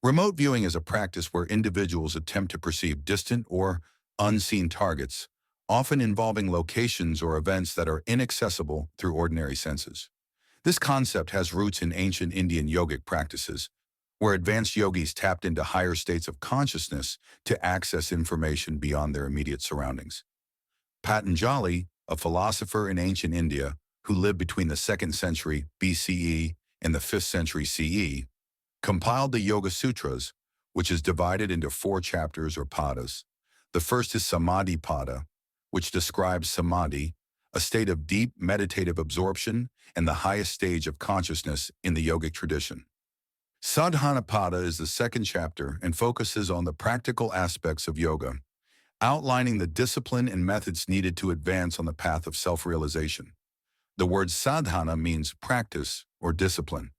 Remote viewing is a practice where individuals attempt to perceive distant or unseen targets, often involving locations or events that are inaccessible through ordinary senses. This concept has roots in ancient Indian yogic practices, where advanced yogis tapped into higher states of consciousness to access information beyond their immediate surroundings. Patanjali, a philosopher in ancient India who lived between the 2nd century BCE and the 5th century CE, compiled the Yoga Sutras, which is divided into 4 chapters or padas. The first is Samadhi Pada, which describes samadhi, a state of deep meditative absorption and the highest stage of consciousness in the yogic tradition. Sadhana Pada is the 2nd chapter and focuses on the practical aspects of yoga, outlining the discipline and methods needed to advance on the path of self-realization. The word sadhana means practice or discipline,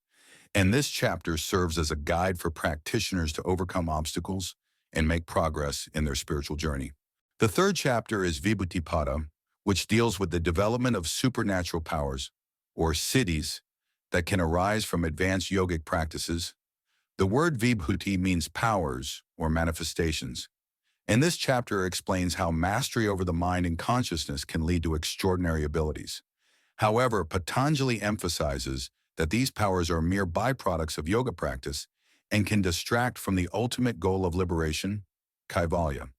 and this chapter serves as a guide for practitioners to overcome obstacles and make progress in their spiritual journey. The 3rd chapter is Vibhuti-pada, which deals with the development of supernatural powers, or siddhis, that can arise from advanced yogic practices. The word Vibhuti means powers or manifestations, and this chapter explains how mastery over the mind and consciousness can lead to extraordinary abilities. However, Patanjali emphasizes that these powers are mere byproducts of yoga practice and can distract from the ultimate goal of liberation, Kaivalya.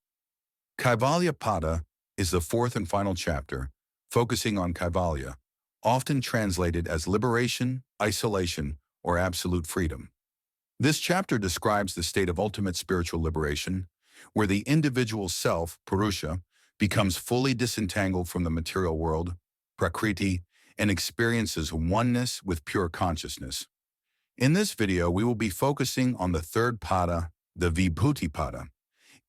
Kaivalya Pada is the 4th and final chapter, focusing on Kaivalya, often translated as liberation, isolation, or absolute freedom. This chapter describes the state of ultimate spiritual liberation, where the individual self, Purusha, becomes fully disentangled from the material world, Prakriti, and experiences oneness with pure consciousness. In this video, we will be focusing on the 3rd pada, the Vibhuti Pada.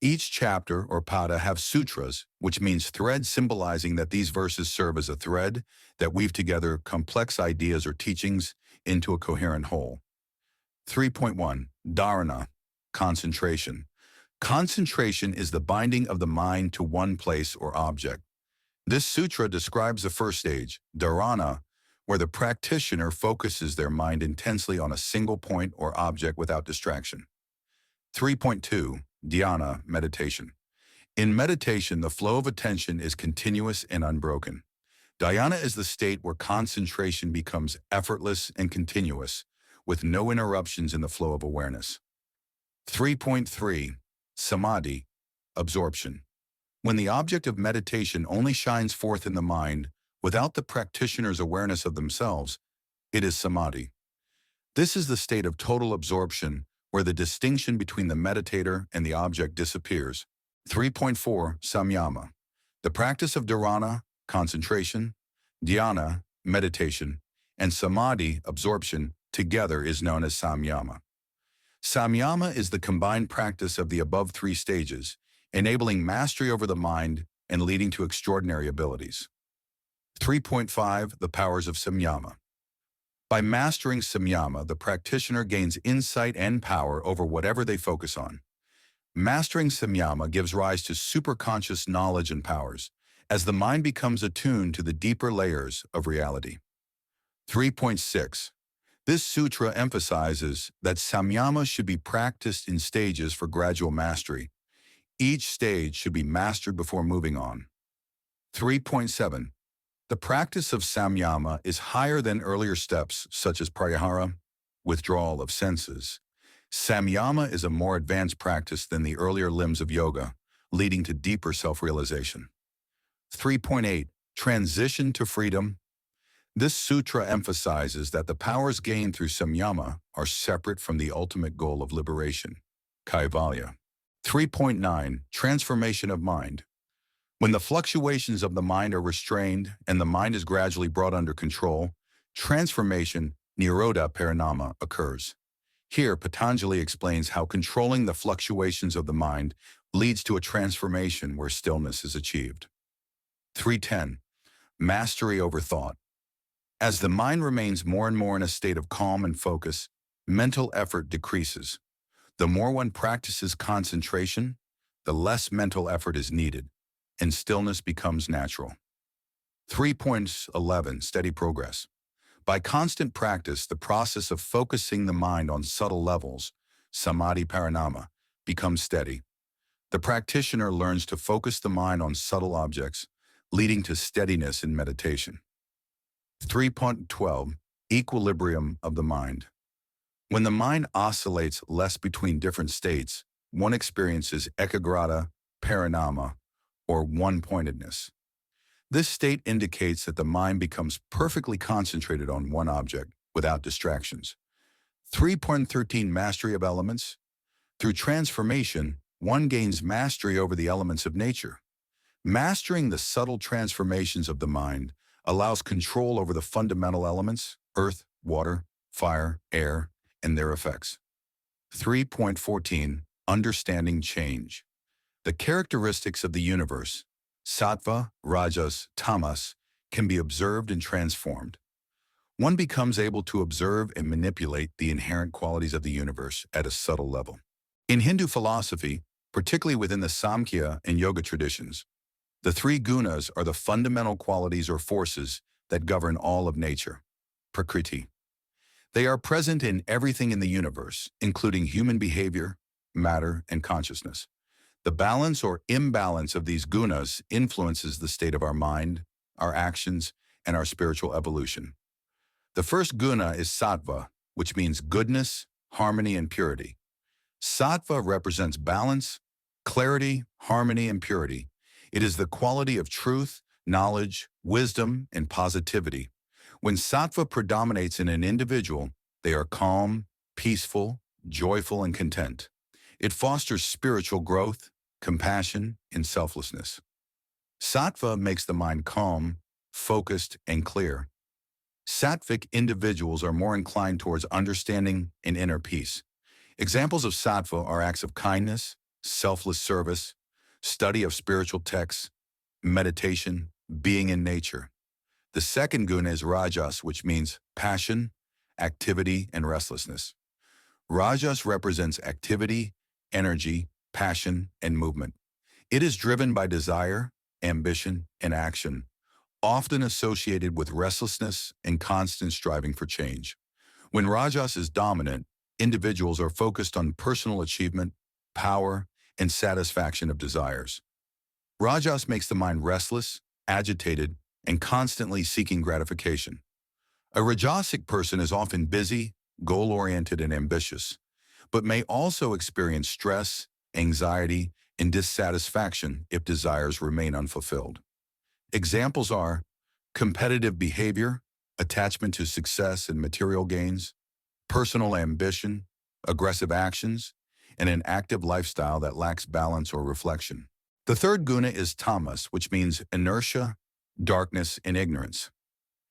Each chapter or pada have sutras, which means threads, symbolizing that these verses serve as a thread that weave together complex ideas or teachings into a coherent whole. 3.1. Dharana, concentration. Concentration is the binding of the mind to one place or object. This sutra describes the first stage, dharana, where the practitioner focuses their mind intensely on a single point or object without distraction. 3.2. Dhyana, meditation. In meditation, the flow of attention is continuous and unbroken. Dhyana is the state where concentration becomes effortless and continuous, with no interruptions in the flow of awareness. 3.3. Samadhi, absorption. When the object of meditation only shines forth in the mind without the practitioner's awareness of themselves, it is samadhi. This is the state of total absorption where the distinction between the meditator and the object disappears. 3.4. Samyama. The practice of dharana, concentration, dhyana, meditation, and samadhi, absorption, together is known as samyama. Samyama is the combined practice of the above 3 stages, enabling mastery over the mind and leading to extraordinary abilities. 3.5. The powers of samyama. By mastering samyama, the practitioner gains insight and power over whatever they focus on. Mastering samyama gives rise to superconscious knowledge and powers, as the mind becomes attuned to the deeper layers of reality. 3.6. This sutra emphasizes that samyama should be practiced in stages for gradual mastery. Each stage should be mastered before moving on. 3.7. The practice of samyama is higher than earlier steps such as pratyahara, withdrawal of senses. Samyama is a more advanced practice than the earlier limbs of yoga, leading to deeper self-realization. 3.8. Transition to freedom. This sutra emphasizes that the powers gained through samyama are separate from the ultimate goal of liberation, kaivalya. 3.9. Transformation of mind. When the fluctuations of the mind are restrained and the mind is gradually brought under control, transformation, nirodha parinama, occurs. Here, Patanjali explains how controlling the fluctuations of the mind leads to a transformation where stillness is achieved. 3.10. Mastery over thought. As the mind remains more and more in a state of calm and focus, mental effort decreases. The more one practices concentration, the less mental effort is needed, and stillness becomes natural. 3.11. Steady progress. By constant practice, the process of focusing the mind on subtle levels, samadhi paranama, becomes steady. The practitioner learns to focus the mind on subtle objects, leading to steadiness in meditation. 3.12 Equilibrium of the mind. When the mind oscillates less between different states, one experiences ekagrata, paranama, or one-pointedness. This state indicates that the mind becomes perfectly concentrated on one object without distractions. 3.13 Mastery of elements. Through transformation, one gains mastery over the elements of nature. Mastering the subtle transformations of the mind allows control over the fundamental elements, earth, water, fire, air, and their effects. 3.14 Understanding change. The characteristics of the universe, sattva, rajas, tamas, can be observed and transformed. One becomes able to observe and manipulate the inherent qualities of the universe at a subtle level. In Hindu philosophy, particularly within the Samkhya and Yoga traditions, the three gunas are the fundamental qualities or forces that govern all of nature, prakriti. They are present in everything in the universe, including human behavior, matter, and consciousness. The balance or imbalance of these gunas influences the state of our mind, our actions, and our spiritual evolution. The first guna is sattva, which means goodness, harmony, and purity. Sattva represents balance, clarity, harmony, and purity. It is the quality of truth, knowledge, wisdom, and positivity. When sattva predominates in an individual, they are calm, peaceful, joyful, and content. It fosters spiritual growth, compassion, and selflessness. Sattva makes the mind calm, focused, and clear. Sattvic individuals are more inclined towards understanding and inner peace. Examples of sattva are acts of kindness, selfless service, study of spiritual texts, meditation, being in nature. The second guna is rajas, which means passion, activity, and restlessness. Rajas represents activity, energy, passion, and movement. It is driven by desire, ambition, and action, often associated with restlessness and constant striving for change. When rajas is dominant, individuals are focused on personal achievement, power, and satisfaction of desires. Rajas makes the mind restless, agitated, and constantly seeking gratification. A rajasic person is often busy, goal-oriented, and ambitious, but may also experience stress, anxiety, and dissatisfaction if desires remain unfulfilled. Examples are competitive behavior, attachment to success and material gains, personal ambition, aggressive actions, and an active lifestyle that lacks balance or reflection. The third guna is tamas, which means inertia, darkness, and ignorance.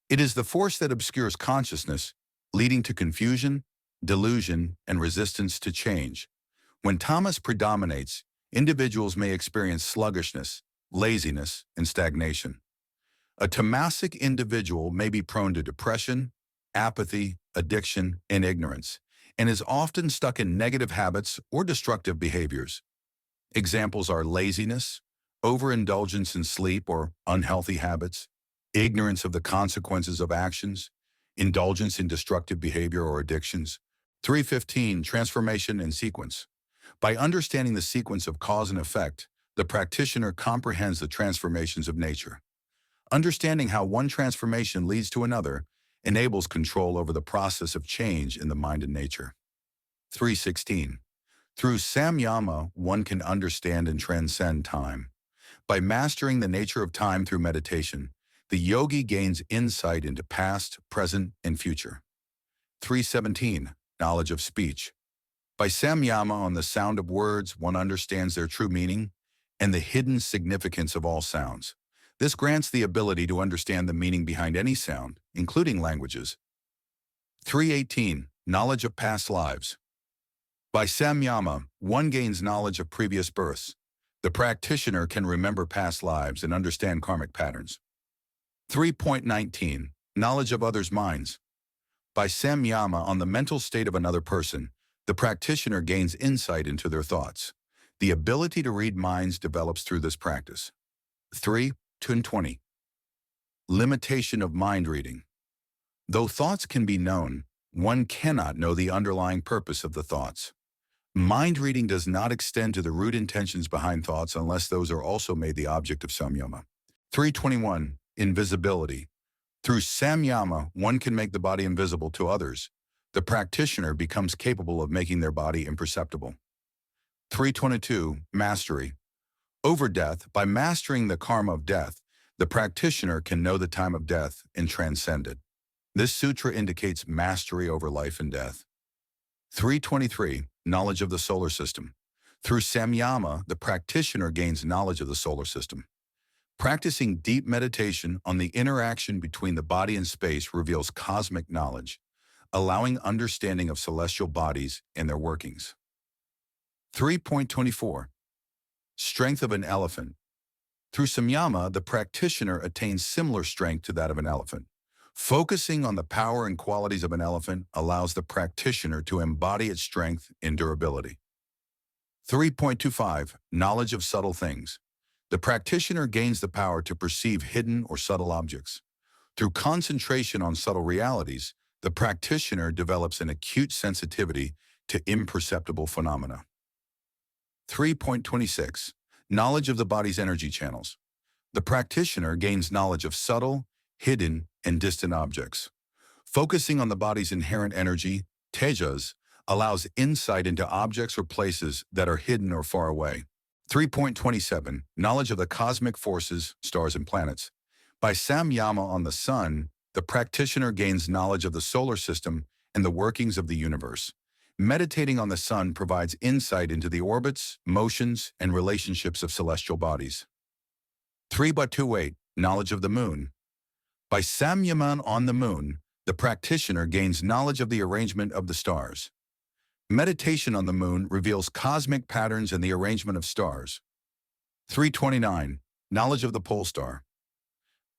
It is the force that obscures consciousness, leading to confusion, delusion, and resistance to change. When tamas predominates, individuals may experience sluggishness, laziness, and stagnation. A tamasic individual may be prone to depression, apathy, addiction, and ignorance, and is often stuck in negative habits or destructive behaviors. Examples are laziness, overindulgence in sleep or unhealthy habits, ignorance of the consequences of actions, indulgence in destructive behavior or addictions. 3.15 Transformation and sequence. By understanding the sequence of cause and effect, the practitioner comprehends the transformations of nature. Understanding how one transformation leads to another enables control over the process of change in the mind and nature. 3.16 Through samyama, one can understand and transcend time. By mastering the nature of time through meditation, the yogi gains insight into past, present, and future. 3.17 Knowledge of speech. By samyama on the sound of words, one understands their true meaning and the hidden significance of all sounds. This grants the ability to understand the meaning behind any sound, including languages. 3.18 Knowledge of past lives. By samyama, one gains knowledge of previous births. The practitioner can remember past lives and understand karmic patterns. 3.19 Knowledge of others' minds. By samyama on the mental state of another person, the practitioner gains insight into their thoughts. The ability to read minds develops through this practice. 3.20 Limitation of mind reading. Though thoughts can be known, one cannot know the underlying purpose of the thoughts. Mind reading does not extend to the root intentions behind thoughts unless those are also made the object of samyama. 321. Invisibility. Through samyama, one can make the body invisible to others. The practitioner becomes capable of making their body imperceptible. 322. Mastery. Over death, by mastering the karma of death, the practitioner can know the time of death and transcend it. This sutra indicates mastery over life and death. 323. Knowledge of the solar system. Through samyama, the practitioner gains knowledge of the solar system. Practicing deep meditation on the interaction between the body and space reveals cosmic knowledge, allowing understanding of celestial bodies and their workings. 3.24. Strength of an elephant. Through samyama, the practitioner attains similar strength to that of an elephant. Focusing on the power and qualities of an elephant allows the practitioner to embody its strength and durability. 3.25. Knowledge of subtle things. The practitioner gains the power to perceive hidden or subtle objects. Through concentration on subtle realities, the practitioner develops an acute sensitivity to imperceptible phenomena. 3.26. Knowledge of the body's energy channels. The practitioner gains knowledge of subtle, hidden, and distant objects. Focusing on the body's inherent energy, tejas, allows insight into objects or places that are hidden or far away. 3.27. Knowledge of the cosmic forces, stars and planets. By samyama on the sun, the practitioner gains knowledge of the solar system and the workings of the universe. Meditating on the sun provides insight into the orbits, motions, and relationships of celestial bodies. 3.28. Knowledge of the moon. By samyama on the moon, the practitioner gains knowledge of the arrangement of the stars. Meditation on the moon reveals cosmic patterns and the arrangement of stars. 3.29. Knowledge of the pole star.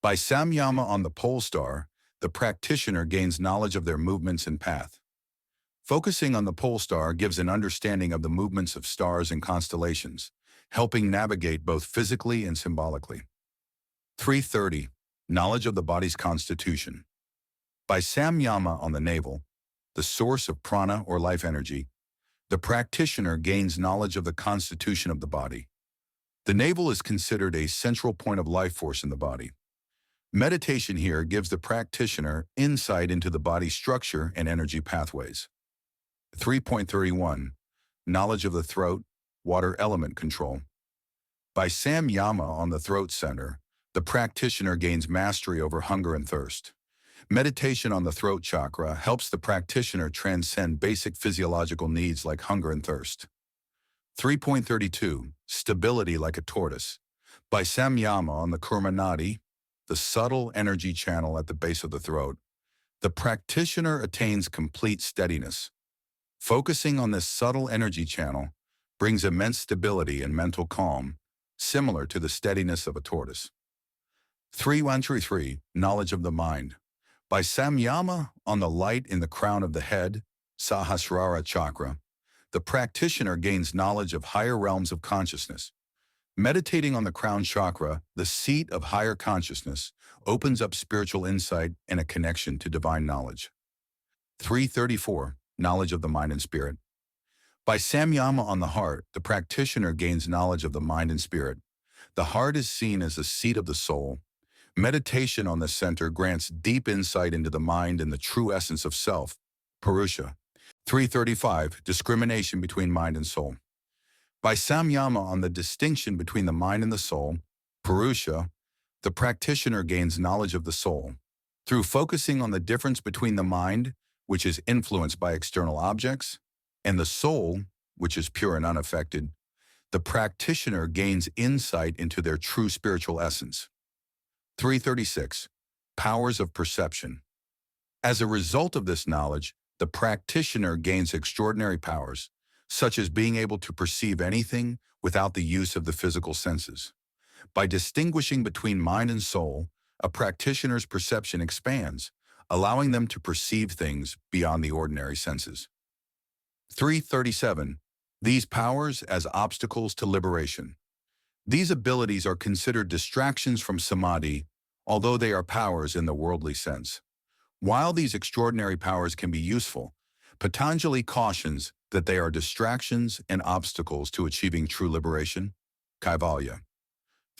By samyama on the pole star, the practitioner gains knowledge of their movements and path. Focusing on the pole star gives an understanding of the movements of stars and constellations, helping navigate both physically and symbolically. 3.30. Knowledge of the body's constitution. By samyama on the navel, the source of prana or life energy, the practitioner gains knowledge of the constitution of the body. The navel is considered a central point of life force in the body. Meditation here gives the practitioner insight into the body's structure and energy pathways. 3.31. Knowledge of the throat, water element control. By samyama on the throat center, the practitioner gains mastery over hunger and thirst. Meditation on the throat chakra helps the practitioner transcend basic physiological needs like hunger and thirst. 3.32. Stability like a tortoise. By samyama on the kurma nadi, the subtle energy channel at the base of the throat, the practitioner attains complete steadiness. Focusing on this subtle energy channel brings immense stability and mental calm, similar to the steadiness of a tortoise. 3.13. Knowledge of the mind. By samyama on the light in the crown of the head, Sahasrara chakra, the practitioner gains knowledge of higher realms of consciousness. Meditating on the crown chakra, the seat of higher consciousness, opens up spiritual insight and a connection to divine knowledge. 3.34. Knowledge of the mind and spirit. By samyama on the heart, the practitioner gains knowledge of the mind and spirit. The heart is seen as the seat of the soul. Meditation on the center grants deep insight into the mind and the true essence of self, Purusha. 3.35. Discrimination between mind and soul. By samyama on the distinction between the mind and the soul, Purusha, the practitioner gains knowledge of the soul. Through focusing on the difference between the mind, which is influenced by external objects, and the soul, which is pure and unaffected, the practitioner gains insight into their true spiritual essence. 3.36. Powers of perception. As a result of this knowledge, the practitioner gains extraordinary powers, such as being able to perceive anything without the use of the physical senses. By distinguishing between mind and soul, a practitioner's perception expands, allowing them to perceive things beyond the ordinary senses. 3.37. These powers as obstacles to liberation. These abilities are considered distractions from samadhi, although they are powers in the worldly sense. While these extraordinary powers can be useful, Patanjali cautions that they are distractions and obstacles to achieving true liberation. Kaivalya.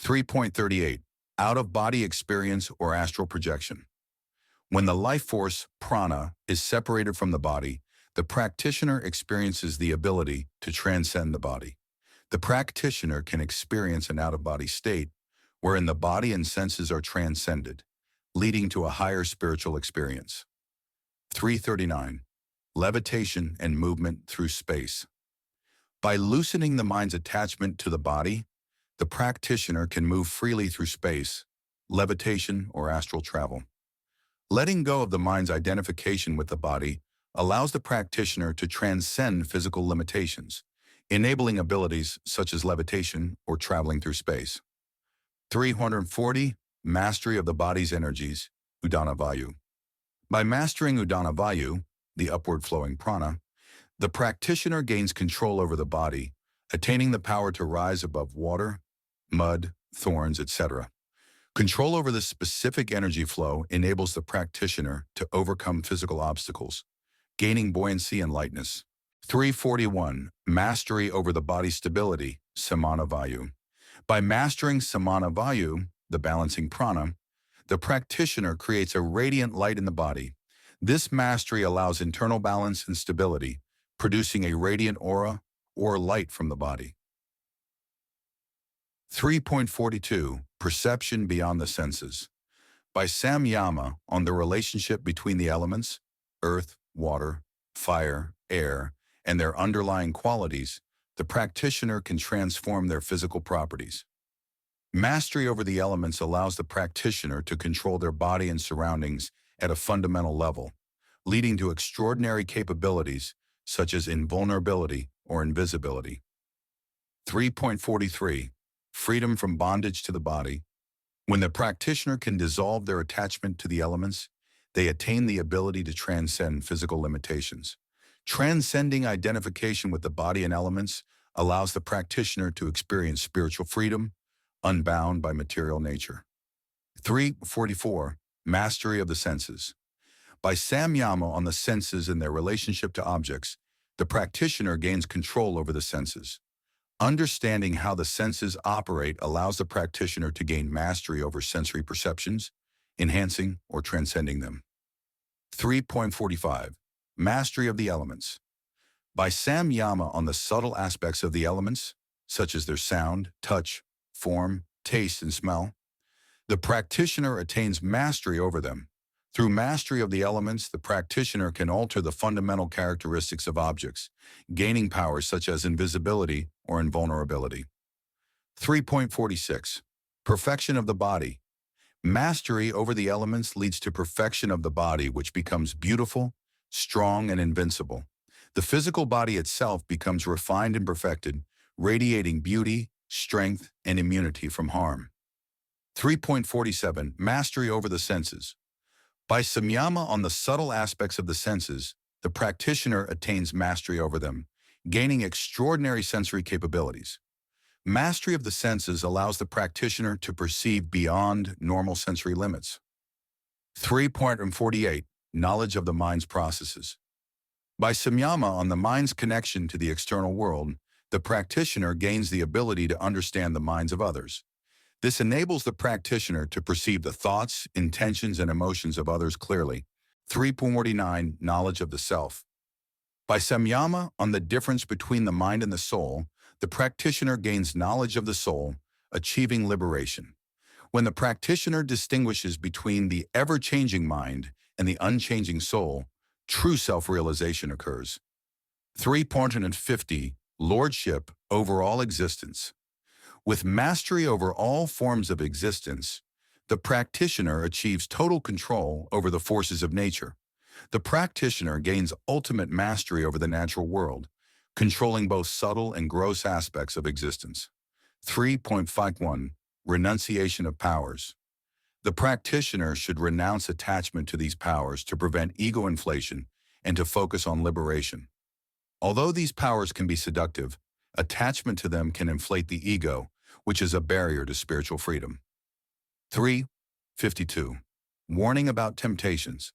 3.38. Out-of-body experience or astral projection. When the life force, prana, is separated from the body, the practitioner experiences the ability to transcend the body. The practitioner can experience an out-of-body state wherein the body and senses are transcended, leading to a higher spiritual experience. 339. Levitation and movement through space. By loosening the mind's attachment to the body, the practitioner can move freely through space, levitation or astral travel. Letting go of the mind's identification with the body allows the practitioner to transcend physical limitations, enabling abilities such as levitation or traveling through space. 340. Mastery of the body's energies, Udana Vayu. By mastering Udana Vayu, the upward flowing prana, the practitioner gains control over the body, attaining the power to rise above water, mud, thorns, etc. Control over this specific energy flow enables the practitioner to overcome physical obstacles, gaining buoyancy and lightness. 341. Mastery over the body's stability, Samana Vayu. By mastering Samana Vayu, the balancing prana, the practitioner creates a radiant light in the body. This mastery allows internal balance and stability, producing a radiant aura or light from the body. 3.42. Perception beyond the senses. By samyama on the relationship between the elements, earth, water, fire, air, and their underlying qualities, the practitioner can transform their physical properties. Mastery over the elements allows the practitioner to control their body and surroundings at a fundamental level, leading to extraordinary capabilities such as invulnerability or invisibility. 3.43. Freedom from bondage to the body. When the practitioner can dissolve their attachment to the elements, they attain the ability to transcend physical limitations. Transcending identification with the body and elements allows the practitioner to experience spiritual freedom, unbound by material nature. 3.44. Mastery of the senses. By samyama on the senses and their relationship to objects, the practitioner gains control over the senses. Understanding how the senses operate allows the practitioner to gain mastery over sensory perceptions, enhancing or transcending them. 3.45. Mastery of the elements. By samyama on the subtle aspects of the elements, such as their sound, touch, form, taste, and smell, the practitioner attains mastery over them. Through mastery of the elements, the practitioner can alter the fundamental characteristics of objects, gaining powers such as invisibility or invulnerability. 3.46. Perfection of the body. Mastery over the elements leads to perfection of the body, which becomes beautiful, strong, and invincible. The physical body itself becomes refined and perfected, radiating beauty, strength, and immunity from harm. 3.47. Mastery over the senses. By samyama on the subtle aspects of the senses, the practitioner attains mastery over them, gaining extraordinary sensory capabilities. Mastery of the senses allows the practitioner to perceive beyond normal sensory limits. 3.48. Knowledge of the mind's processes. By samyama on the mind's connection to the external world, the practitioner gains the ability to understand the minds of others. This enables the practitioner to perceive the thoughts, intentions, and emotions of others clearly. 3.49. Knowledge of the self. By samyama on the difference between the mind and the soul, the practitioner gains knowledge of the soul, achieving liberation. When the practitioner distinguishes between the ever-changing mind and the unchanging soul, true self-realization occurs. 3.50. Lordship over all existence. With mastery over all forms of existence, the practitioner achieves total control over the forces of nature. The practitioner gains ultimate mastery over the natural world, controlling both subtle and gross aspects of existence. 3.51. Renunciation of powers. The practitioner should renounce attachment to these powers to prevent ego inflation and to focus on liberation. Although these powers can be seductive, attachment to them can inflate the ego, which is a barrier to spiritual freedom. 3.52. Warning about temptations.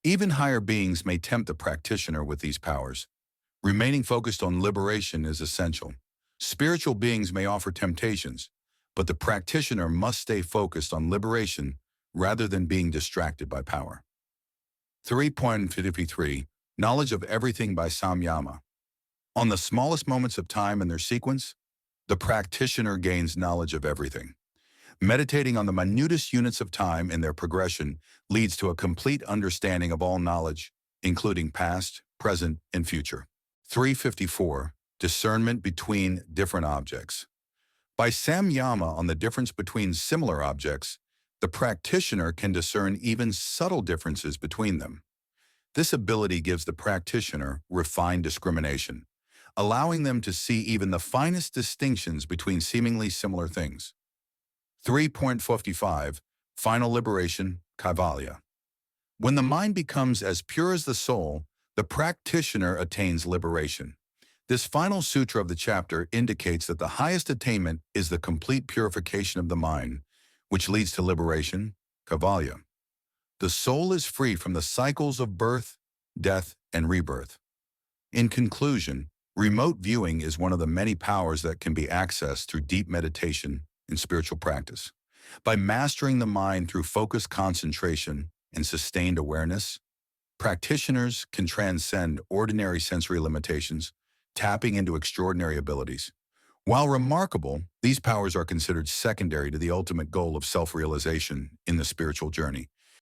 Even higher beings may tempt the practitioner with these powers. Remaining focused on liberation is essential. Spiritual beings may offer temptations, but the practitioner must stay focused on liberation rather than being distracted by power. 3.53 Knowledge of everything by samyama. On the smallest moments of time in their sequence, the practitioner gains knowledge of everything. Meditating on the minutest units of time in their progression leads to a complete understanding of all knowledge, including past, present, and future. 354. Discernment between different objects. By samyama on the difference between similar objects, the practitioner can discern even subtle differences between them. This ability gives the practitioner refined discrimination, allowing them to see even the finest distinctions between seemingly similar things. 3.55 Final Liberation, Kaivalya. When the mind becomes as pure as the soul, the practitioner attains liberation. This final sutra of the chapter indicates that the highest attainment is the complete purification of the mind, which leads to liberation, Kaivalya. The soul is free from the cycles of birth, death, and rebirth. In conclusion, remote viewing is one of the many powers that can be accessed through deep meditation and spiritual practice. By mastering the mind through focused concentration and sustained awareness, practitioners can transcend ordinary sensory limitations, tapping into extraordinary abilities. While remarkable, these powers are considered secondary to the ultimate goal of self-realization in the spiritual journey.